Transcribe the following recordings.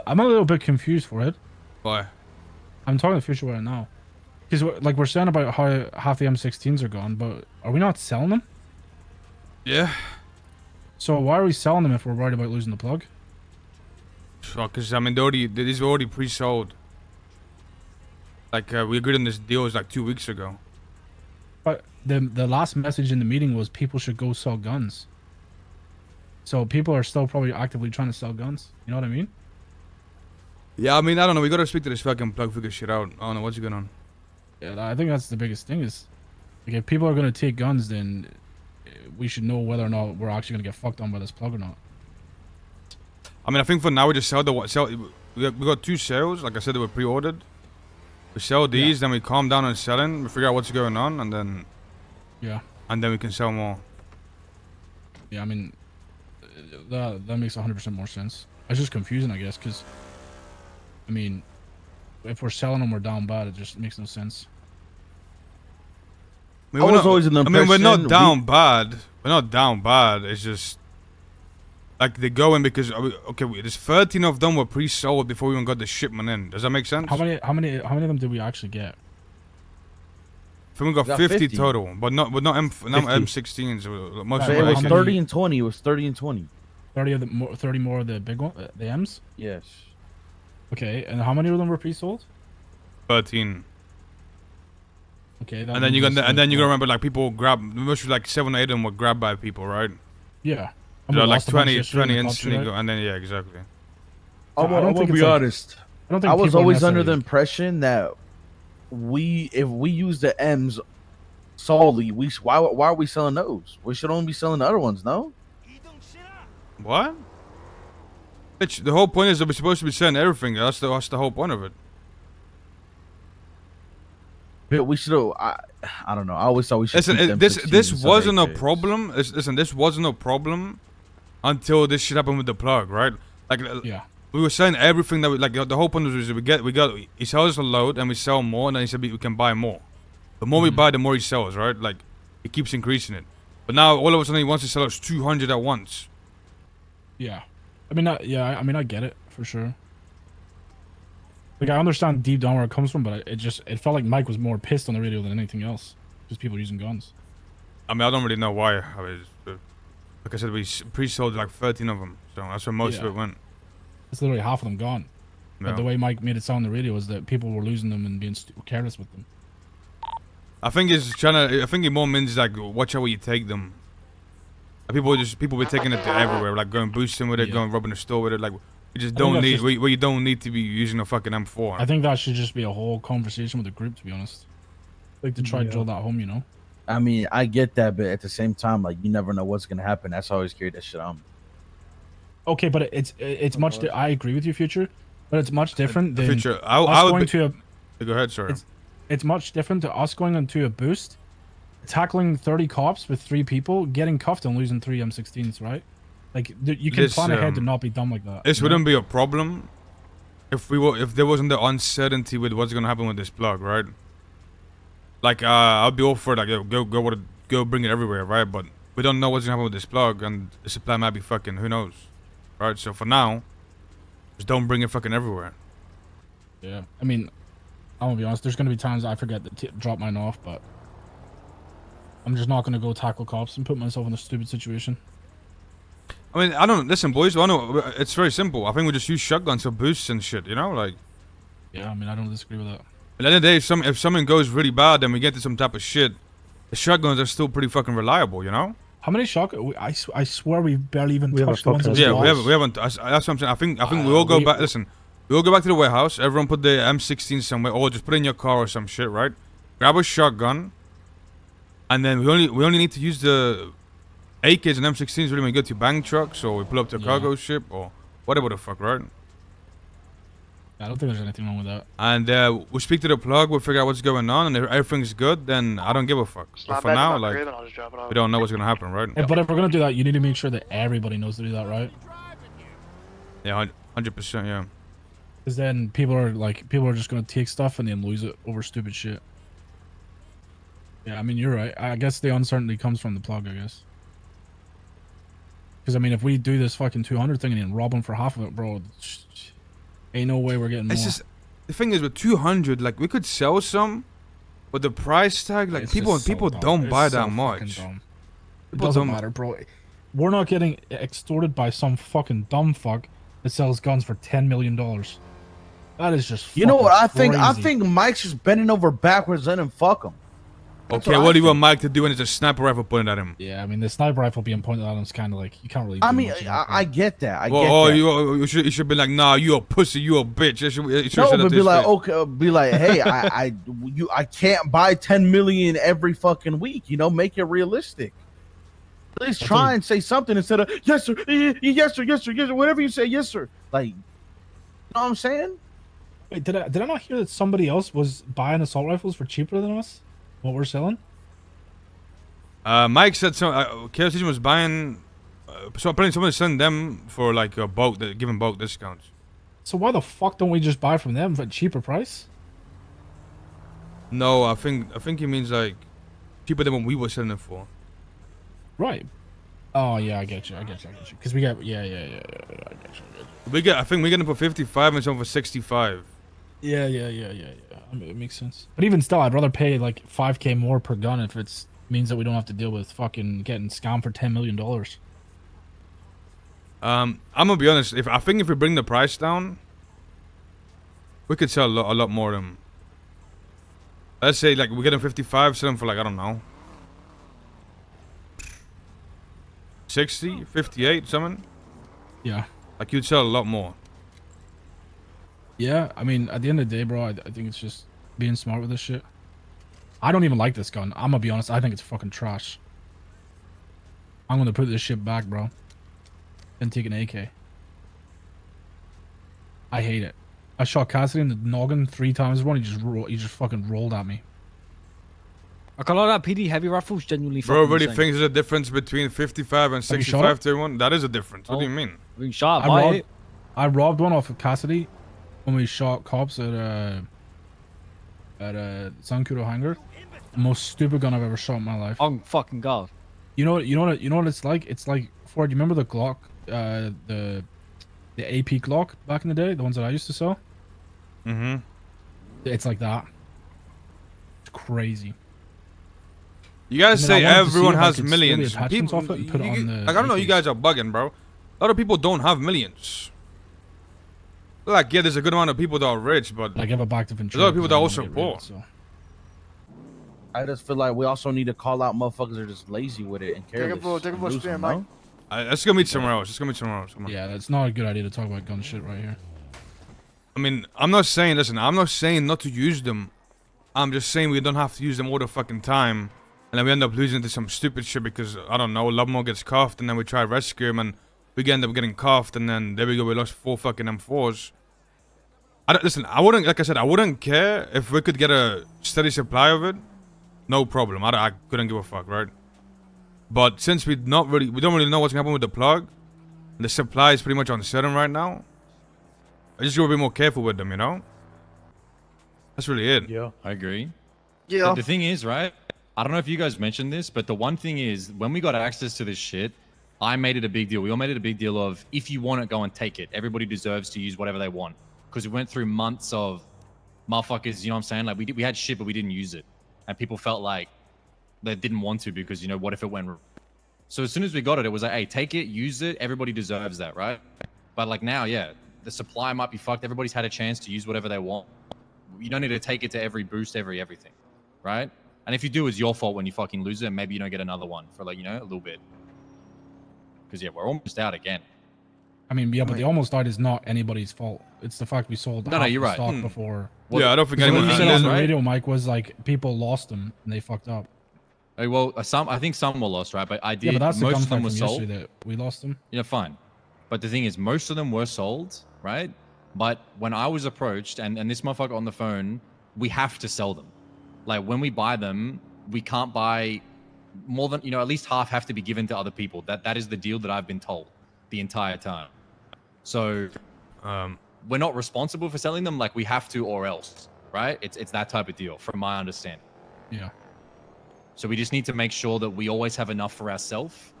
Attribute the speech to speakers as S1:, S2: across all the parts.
S1: I'm a little bit confused for it.
S2: Why?
S1: I'm talking the future right now. Because like we're saying about how half the M16s are gone, but are we not selling them?
S2: Yeah.
S1: So why are we selling them if we're worried about losing the plug?
S2: Because I mean, these were already pre-sold. Like we agreed on this deal was like 2 weeks ago.
S1: But the last message in the meeting was people should go sell guns. So people are still probably actively trying to sell guns. You know what I mean?
S2: Yeah, I mean, I don't know. We gotta speak to this fucking plug, figure shit out. I don't know what's going on.
S1: Yeah, I think that's the biggest thing is, like, if people are gonna take guns, then we should know whether or not we're actually gonna get fucked on by this plug or not.
S2: I mean, I think for now we just sell the we got 2 sales. Like I said, they were pre-ordered. We sell these, then we calm down on selling. We figure out what's going on, and then we can sell more.
S1: Yeah, I mean, that makes 100% more sense. It's just confusing, I guess, because I mean, if we're selling them, we're down bad. It just makes no sense.
S2: I mean, we're not down bad. We're not down bad. It's just like they go in because there's 13 of them were pre-sold before we even got the shipment in. Does that make sense?
S1: How many of them did we actually get?
S2: I think we got 50 total, but not M16s.
S3: Most it was 30 and 20. It was 30 and 20.
S1: 30 more of the big one, the M's.
S3: Yes.
S1: Okay, and how many of them were pre-sold?
S2: 13.
S1: Okay,
S2: and then you gotta remember, like, people grab, mostly like 7 or 8 of them were grabbed by people, right?
S1: Yeah.
S2: Like 20 instantly, and then yeah, exactly.
S3: I'm gonna be honest. I was always under the impression that if we use the M's solely, why are we selling those? We should only be selling the other ones, no?
S2: What? Bitch, the whole point is that we're supposed to be selling everything. That's the whole point of it.
S3: But we should have. I don't know. I always thought we should.
S2: Listen, this wasn't a problem. Listen, this wasn't a problem until this shit happened with the plug, right? Like,
S1: yeah,
S2: we were selling everything that we like. The whole point was he sells us a load and we sell more, and then he said we can buy more. The more we buy, the more he sells, right? Like, he keeps increasing it. But now all of a sudden he wants to sell us 200 at once.
S1: Yeah, I mean, I get it for sure. Like, I understand deep down where it comes from, but it felt like Mike was more pissed on the radio than anything else. Just people using guns.
S2: I mean, I don't really know why. I mean, like I said, we pre-sold like 13 of them, so that's where most of it went.
S1: It's literally half of them gone. Yeah. But the way Mike made it sound on the radio was that people were losing them and being careless with them.
S2: I think I think it more means like, watch out where you take them. Like, people were taking it to everywhere, like going boosting with it, going robbing the store with it, like. You just don't need where you don't need to be using a fucking M4.
S1: I think that should just be a whole conversation with the group, to be honest. Like, to try to drill that home, you know.
S3: I mean, I get that, but at the same time, like, you never know what's gonna happen. That's always carry that shit on.
S1: Okay, but it's much. I agree with you, Future, but it's much different than
S2: Future.
S1: Go
S2: ahead, sorry.
S1: It's much different to us going into a boost, tackling 30 cops with 3 people, getting cuffed and losing 3 M16s, right? Like, you can plan ahead to not be dumb like that.
S2: This wouldn't be a problem if there wasn't the uncertainty with what's gonna happen with this plug, right? Like, I'll be all for it. Like, go bring it everywhere, right? But we don't know what's gonna happen with this plug, and the supply might be fucking, who knows, right? So for now, just don't bring it fucking everywhere.
S1: Yeah, I mean, I'm gonna be honest. There's gonna be times I forget to drop mine off, but I'm just not gonna go tackle cops and put myself in a stupid situation.
S2: I mean, I don't listen, boys. I know it's very simple. I think we just use shotguns for boosts and shit. You know, like.
S1: Yeah, I mean, I don't disagree with that.
S2: At the end of the day, if something goes really bad, then we get to some type of shit. The shotguns are still pretty fucking reliable, you know.
S1: How many shotguns? I swear we barely even touched the ones.
S2: Yeah, we haven't. That's what I'm saying. I think we all go back. Listen, we all go back to the warehouse. Everyone put the M16 somewhere, or just put it in your car or some shit, right? Grab a shotgun, and then we only need to use the AKs and M16s really when we go to bang trucks, or we pull up to a cargo ship, or whatever the fuck, right?
S1: I don't think there's anything wrong with that.
S2: And we'll speak to the plug, we'll figure out what's going on, and if everything's good, then I don't give a fuck. But for now, like, we don't know what's gonna happen, right?
S1: Hey, but if we're gonna do that, you need to make sure that everybody knows to do that, right?
S2: Yeah, 100%, yeah.
S1: Because then people are just gonna take stuff and then lose it over stupid shit. Yeah, I mean, you're right. I guess the uncertainty comes from the plug, I guess. Because, I mean, if we do this fucking 200 thing and then rob them for half of it, bro, Ain't no way we're getting
S2: It's
S1: more.
S2: just the thing is with 200, like we could sell some, but the price tag, like
S1: It's
S2: people
S1: so
S2: don't
S1: dumb.
S2: buy
S1: It's
S2: that
S1: so fucking
S2: much.
S1: dumb. It
S2: People
S1: doesn't
S2: don't.
S1: matter, bro. We're not getting extorted by some fucking dumb fuck that sells guns for $10 million. That is just
S3: You know what I
S1: crazy.
S3: think? I think Mike's just bending over backwards letting him fuck him.
S2: Okay, what do you want Mike to do when it's a sniper rifle pointed at him?
S1: Yeah, I mean the sniper rifle being pointed at him is kind of like you can't really.
S3: I mean, I get that. I get
S2: that.
S3: You
S2: should be like, nah, you a pussy, you a bitch.
S3: No, but be like, okay, be like, hey, I can't buy 10 million every fucking week. You know, make it realistic. At least try and say something instead of yes sir, yes sir, yes sir, yes sir, whatever you say, yes sir. Like, you know what I'm saying?
S1: Wait, did I not hear that somebody else was buying assault rifles for cheaper than us? What we're selling?
S2: Mike said Careless was buying. So apparently someone sent them for like a bulk, giving bulk discounts.
S1: So why the fuck don't we just buy from them for a cheaper price?
S2: No, I think he means like cheaper than what we were selling it for.
S1: Right. Oh yeah, I get you. Because we got yeah. I get you.
S2: I think we're getting for 55 and some for 65.
S1: Yeah. I mean, it makes sense. But even still, I'd rather pay like $5K more per gun if it means that we don't have to deal with fucking getting scammed for $10 million.
S2: I'm gonna be honest. I think if we bring the price down, we could sell a lot more of them. Let's say like we get them 55, sell them for like I don't know, 60, 58, something.
S1: Yeah.
S2: Like you'd sell a lot more.
S1: Yeah, I mean, at the end of the day, bro, I think it's just being smart with this shit. I don't even like this gun. I'm gonna be honest. I think it's fucking trash. I'm gonna put this shit back, bro. And take an AK. I hate it. I shot Cassidy in the noggin 3 times. He just fucking rolled at me.
S4: I can't lie, that PD heavy rifles genuinely fucking
S2: Bro, really
S4: insane.
S2: thinks there's a difference between 55 and 65 to everyone? That is a difference. What do you mean?
S4: Being shot
S1: I robbed one off of Cassidy when we shot cops at Sankuro hangar. The most stupid gun I've ever shot in my life.
S4: Oh fucking god.
S1: You know what it's like? It's like Ford, you remember the Glock, the AP Glock back in the day, the ones that I used to sell?
S2: Mm-hmm.
S1: It's like that. It's crazy.
S2: You guys say everyone has
S1: really
S2: millions.
S1: People, off it and put it on the
S2: like I don't know, you guys are bugging, bro. A lot of people don't have millions. Like, yeah, there's a good amount of people that are rich, but
S1: I give it back to Ventura.
S2: there's a lot of people that are also poor.
S1: So.
S3: I just feel like we also need to call out motherfuckers that are just lazy with it and careless.
S2: Let's go meet somewhere else.
S1: Yeah, that's not a good idea to talk about gun shit right here.
S2: I mean, I'm not saying not to use them. I'm just saying we don't have to use them all the fucking time. And then we end up losing to some stupid shit because, I don't know, Lubmo gets cuffed and then we try to rescue him and we end up getting cuffed and then there we go, we lost 4 fucking M4s. Listen, I wouldn't care if we could get a steady supply of it. No problem. I couldn't give a fuck, right? But since we don't really know what's gonna happen with the plug, the supply is pretty much uncertain right now. I just gotta be more careful with them, you know? That's really it.
S5: Yeah, I agree.
S6: Yeah.
S5: The thing is, right? I don't know if you guys mentioned this, but the one thing is, when we got access to this shit, I made it a big deal. We all made it a big deal of, if you want it, go and take it. Everybody deserves to use whatever they want. Because we went through months of motherfuckers, you know what I'm saying? Like, we had shit, but we didn't use it. And people felt like they didn't want to because, you know, what if it went wrong? So as soon as we got it, it was like, hey, take it, use it. Everybody deserves that, right? But like now, yeah, the supply might be fucked. Everybody's had a chance to use whatever they want. You don't need to take it to every boost, everything, right? And if you do, it's your fault when you fucking lose it, and maybe you don't get another one for, like, you know, a little bit. Because, yeah, we're almost out again.
S1: I mean, yeah, but the almost died is not anybody's fault. It's the fact we sold half
S5: you're
S1: the
S5: right.
S1: stock before.
S2: Well, yeah, I don't think
S1: what
S2: anyone
S1: you said on the
S5: right?
S1: radio, Mike, was like people lost them and they fucked up.
S5: Hey, well, I think some were lost, right? But I did.
S1: Yeah, but that's the
S5: most of them
S1: gunfight
S5: were
S1: from
S5: sold.
S1: yesterday that we lost them.
S5: Yeah, fine. But the thing is, most of them were sold, right? But when I was approached, and this motherfucker on the phone, we have to sell them. Like, when we buy them, we can't buy more than, you know, at least half have to be given to other people. That is the deal that I've been told the entire time. So, we're not responsible for selling them. Like, we have to, or else, right? It's that type of deal, from my understanding.
S1: Yeah.
S5: So we just need to make sure that we always have enough for ourselves,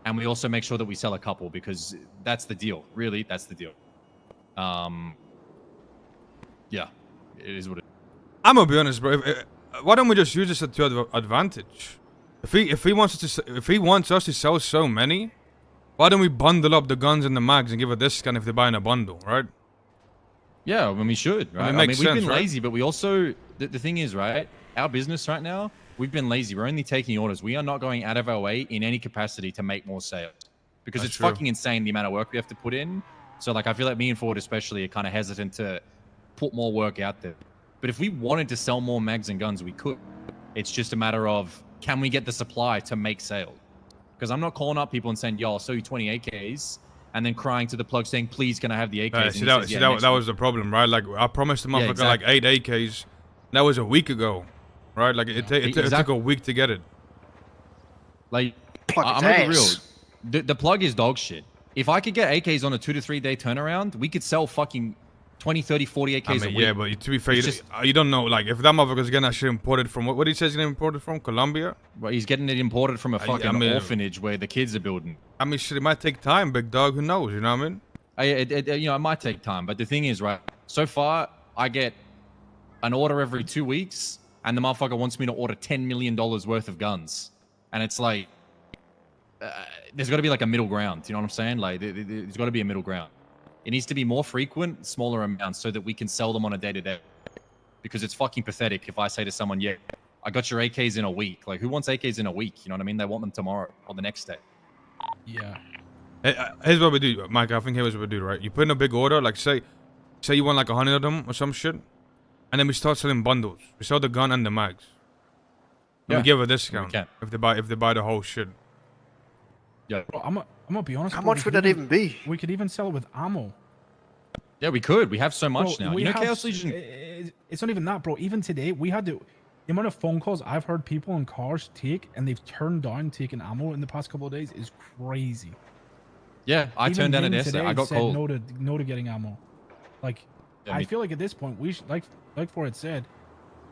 S5: and we also make sure that we sell a couple, because that's the deal. Really, that's the deal. Yeah, it is what it is.
S2: I'm gonna be honest, bro. Why don't we just use this to our advantage? If he wants us to sell so many, why don't we bundle up the guns and the mags and give a discount if they buy in a bundle, right?
S5: Yeah, I mean, we should, right?
S2: We've been
S5: lazy, but we also the thing is, right? Our business right now, we've been lazy. We're only taking orders. We are not going out of our way in any capacity to make more sales because it's fucking insane the amount of work we have to put in. So like, I feel like me and Ford especially are kind of hesitant to put more work out there. But if we wanted to sell more mags and guns, we could. It's just a matter of, can we get the supply to make sales? Because I'm not calling up people and saying, yo, I'll sell you 20 AKs, and then crying to the plug saying, please, can I have the AKs?
S2: That was the problem, right? Like, I promised the motherfucker like 8 AKs. That was a week ago, right? Like, it took a week to get it.
S5: Like, I'm gonna be real. The plug is dog shit. If I could get AKs on a 2 to 3 day turnaround, we could sell fucking 20, 30, 40 AKs a week.
S2: Yeah, but to be fair, you don't know. Like, if that motherfucker's getting that shit imported from, what he says he's getting imported from? Colombia?
S5: Well, he's getting it imported from a fucking orphanage where the kids are building.
S2: I mean, shit, it might take time, big dog. Who knows? You know what I mean?
S5: You know, it might take time. But the thing is, right, so far, I get an order every 2 weeks, and the motherfucker wants me to order $10 million worth of guns. And it's like, there's got to be like a middle ground. You know what I'm saying? Like, there's got to be a middle ground. It needs to be more frequent, smaller amounts, so that we can sell them on a day-to-day. Because it's fucking pathetic if I say to someone, yeah, I got your AKs in a week. Like, who wants AKs in a week? You know what I mean? They want them tomorrow or the next day.
S1: Yeah.
S2: Here's what we do, Mike. I think here's what we do, right? You put in a big order, like say you want like 100 of them or some shit, and then we start selling bundles. We sell the gun and the mags. And we give a discount if they buy the whole shit.
S5: Yeah.
S1: Bro, I'm gonna be honest.
S6: How much would that even be?
S1: We could even sell it with ammo.
S5: Yeah, we could. We have so much
S1: Bro,
S5: now. You know, Chaos
S1: Legion. It's not even that, bro. Even today, we had to. The amount of phone calls I've heard people in cars take, and they've turned down taking ammo in the past couple of days, is crazy.
S5: Yeah, I turned down an essay. I got called.
S1: No to getting ammo. Like, yeah, I feel like at this point we should, like Ford said,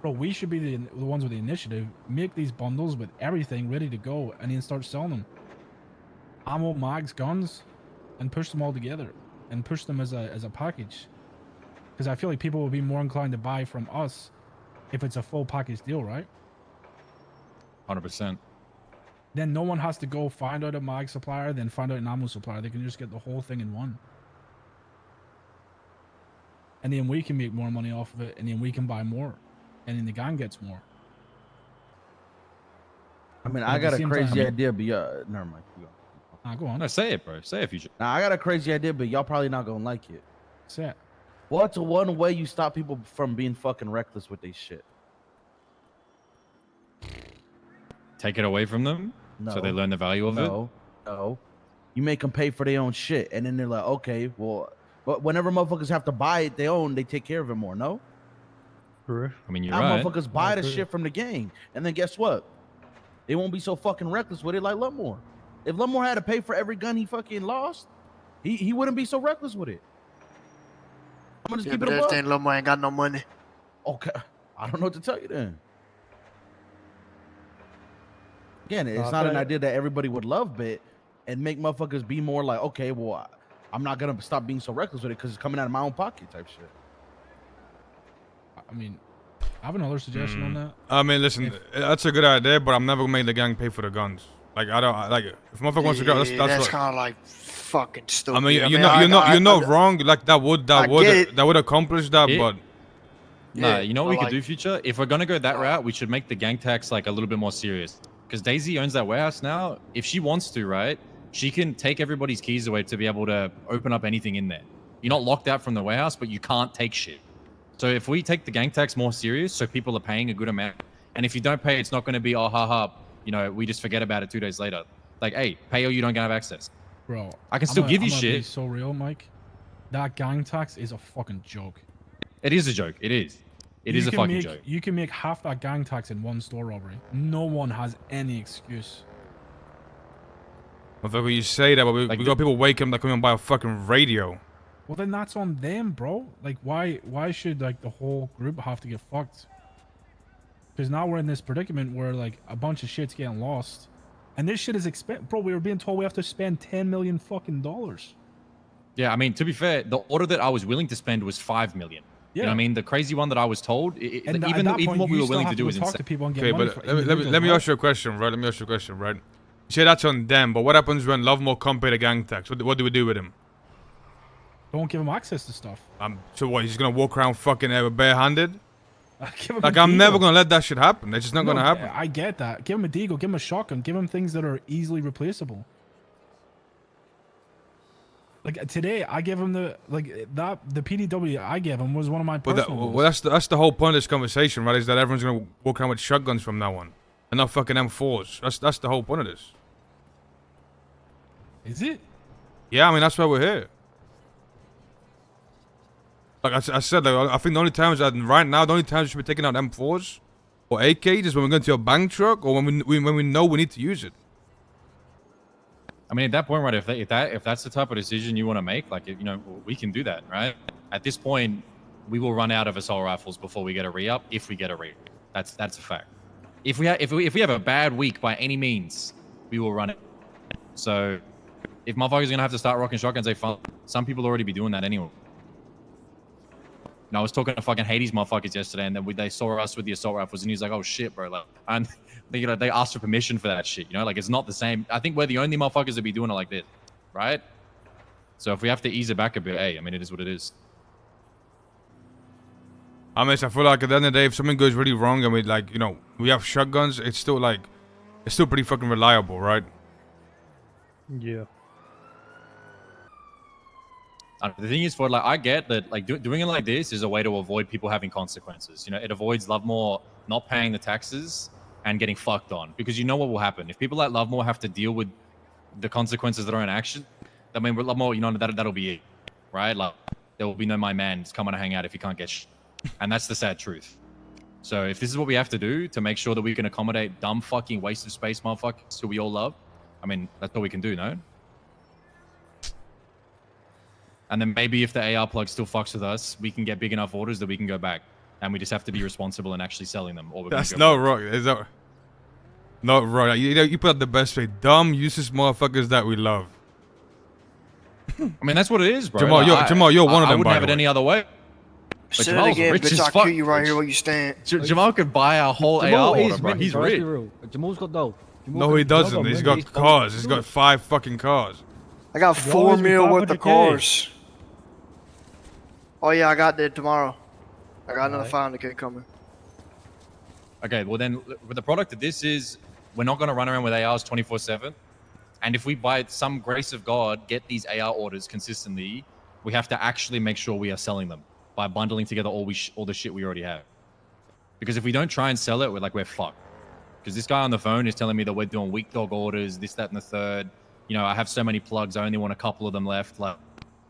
S1: bro, we should be the ones with the initiative. Make these bundles with everything ready to go, and then start selling them. Ammo, mags, guns, and push them all together, and push them as a package. Because I feel like people will be more inclined to buy from us if it's a full package deal, right?
S5: 100%.
S1: Then no one has to go find out a mag supplier, then find out an ammo supplier. They can just get the whole thing in one. And then we can make more money off of it, and then we can buy more. And then the gang gets more.
S3: I mean, I got a crazy idea, but never mind.
S1: Go on.
S5: No, say it, bro. Say it, future.
S3: Now, I got a crazy idea, but y'all probably not gonna like it.
S1: Say it.
S3: What's one way you stop people from being fucking reckless with their shit?
S5: Take it away from them?
S3: No.
S5: So they learn the value of it?
S3: No. You make them pay for their own shit, and then they're like, okay, well, but whenever motherfuckers have to buy it, they take care of it more, no?
S5: I mean, you're
S3: now
S5: right.
S3: Motherfuckers buy the shit from the gang, and then guess what? They won't be so fucking reckless with it like Lumore. If Lumore had to pay for every gun he fucking lost, he wouldn't be so reckless with it. I'm gonna just keep it above.
S6: But Lumore ain't got no money.
S3: Okay, I don't know what to tell you then. Again, it's not an idea that everybody would love, but and make motherfuckers be more like, okay, well, I'm not gonna stop being so reckless with it because it's coming out of my own pocket type shit.
S1: I mean, I have another suggestion on that.
S2: I mean, listen, that's a good idea, but I'm never gonna make the gang pay for the guns. Like, I don't like it. If motherfucker wants to go, that's
S6: kind of like fucking stupid.
S2: I mean, you're not wrong. Like that would accomplish that, but.
S5: Nah, you know what we could do, future? If we're gonna go that route, we should make the gang tax like a little bit more serious. Because Daisy owns that warehouse now. If she wants to, right, she can take everybody's keys away to be able to open up anything in there. You're not locked out from the warehouse, but you can't take shit. So if we take the gang tax more serious, so people are paying a good amount, and if you don't pay, it's not going to be, oh, haha, you know, we just forget about it 2 days later. Like, hey, pay or you don't have access.
S1: Bro,
S5: I can still give you shit.
S1: Be so real, Mike. That gang tax is a fucking joke.
S5: It is a joke. It is. It is a fucking joke.
S1: You can make half that gang tax in one store robbery. No one has any excuse.
S2: Motherfucker, you say that, but we got people waking up that come and buy a fucking radio.
S1: Well, then that's on them, bro. Like, why should like the whole group have to get fucked? Because now we're in this predicament where like a bunch of shit's getting lost, and this shit is expensive, bro. We were being told we have to spend $10 million fucking dollars.
S5: Yeah, I mean, to be fair, the order that I was willing to spend was $5 million. You know what I mean? The crazy one that I was told, even what we were willing to do is
S1: talk
S5: insane.
S1: to people and get
S2: Okay,
S1: money
S2: but
S1: for
S2: let me ask you a question, right? Let me ask you a question, right? You say that's on them, but what happens when Lovemore can't pay the gang tax? What do we do with him?
S1: Don't give him access to stuff.
S2: So what? He's gonna walk around fucking barehanded?
S1: Give him
S2: Like
S1: a
S2: I'm never
S1: deagle.
S2: gonna let that shit happen. It's just not gonna happen.
S1: I get that. Give him a deagle. Give him a shotgun. Give him things that are easily replaceable. Like today, I give him the PDW I gave him was one of my personal.
S2: Well, that's the whole point of this conversation, right? Is that everyone's gonna walk around with shotguns from now on, and not fucking M4s. That's the whole point of this.
S1: Is it?
S2: Yeah, I mean that's why we're here. Like I said, like, I think the only times that right now, the only times we should be taking out M4s or AKs is when we're going to a bank truck or when we know we need to use it.
S5: I mean, at that point, right? If that's the type of decision you want to make, like, you know, we can do that, right? At this point, we will run out of assault rifles before we get a re-up. If we get a re, that's a fact. If we have a bad week by any means, we will run it. So, if motherfuckers are gonna have to start rocking shotguns, some people already be doing that anyway. And I was talking to fucking Hades motherfuckers yesterday, and then they saw us with the assault rifles, and he's like, "Oh shit, bro!" Like, and you know, they asked for permission for that shit. You know, like it's not the same. I think we're the only motherfuckers that be doing it like this, right? So if we have to ease it back a bit, hey, I mean, it is what it is.
S2: I mean, I feel like at the end of the day, if something goes really wrong and we like, you know, we have shotguns, it's still pretty fucking reliable, right?
S4: Yeah.
S5: The thing is, for like, I get that like doing it like this is a way to avoid people having consequences. You know, it avoids Lovemore not paying the taxes and getting fucked on, because you know what will happen if people like Lovemore have to deal with the consequences that are in action. I mean, Lovemore, you know, that'll be it, right? Like there will be no my man just coming to hang out if you can't get and that's the sad truth. So if this is what we have to do to make sure that we can accommodate dumb fucking waste of space motherfuckers who we all love, I mean, that's all we can do, no? And then maybe if the AR plug still fucks with us, we can get big enough orders that we can go back. And we just have to be responsible in actually selling them. Or
S2: that's not right. Is that not right? You put out the best way. Dumb, useless motherfuckers that we love.
S5: I mean, that's what it is, bro.
S2: Jamal,
S5: like,
S2: you're one of them,
S5: I wouldn't have it any other way. But
S6: Say it again, bitch, I'll kill you right here where you stand.
S5: Jamal could buy our whole AR order, bro. He's rich.
S4: Jamal's got dough.
S2: No, he doesn't. He's got cars. He's got 5 fucking cars.
S6: I got 4 mil worth of cars. Oh yeah, I got that tomorrow. I got another 500K coming.
S5: Okay, well then, with the product of this is, we're not going to run around with ARs 24/7. And if we, by some grace of God, get these AR orders consistently, we have to actually make sure we are selling them by bundling together all the shit we already have. Because if we don't try and sell it, we're fucked. Because this guy on the phone is telling me that we're doing weak dog orders, this, that, and the third. You know, I have so many plugs, I only want a couple of them left. Like,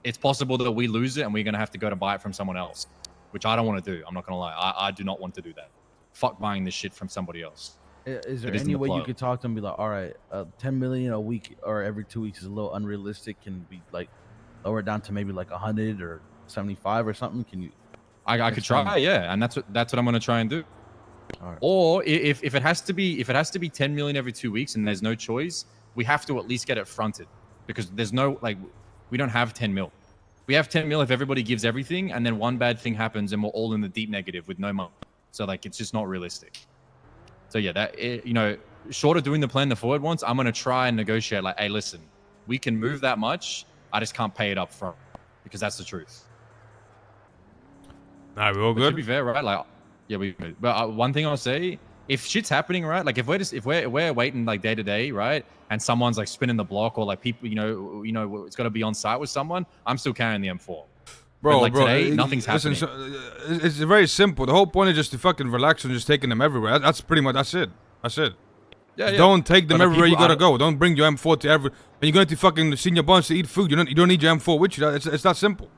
S5: it's possible that we lose it and we're going to have to go to buy it from someone else, which I don't want to do. I'm not going to lie. I do not want to do that. Fuck buying this shit from somebody else.
S3: Is there any way you could talk to them and be like, all right, 10 million a week or every 2 weeks is a little unrealistic. Can be like lower down to maybe like 100 or 75 or something? Can you?
S5: I could try, yeah, and that's what I'm going to try and do. All right. Or if it has to be 10 million every 2 weeks and there's no choice, we have to at least get it fronted, because there's no, like, we don't have 10 mil. We have 10 mil if everybody gives everything, and then one bad thing happens and we're all in the deep negative with no money. So like, it's just not realistic. So yeah, you know, short of doing the plan the forward wants, I'm going to try and negotiate like, hey, listen, we can move that much. I just can't pay it up front, because that's the truth.
S2: Nah, we're all good.
S5: To be fair, right? Like, yeah, we. But one thing I'll say, if shit's happening, right? Like, if we're waiting like day to day, right? And someone's like spinning the block, or like people, you know, it's got to be on site with someone. I'm still carrying the M4.
S2: Bro,
S5: but like today, nothing's happening.
S2: It's very simple. The whole point is just to fucking relax and just taking them everywhere. That's pretty much that's it. Yeah. Don't take them everywhere you gotta go. Don't bring your M4 to every. When you're going to fucking senior bunch to eat food, you don't need your M4 with you. It's that simple.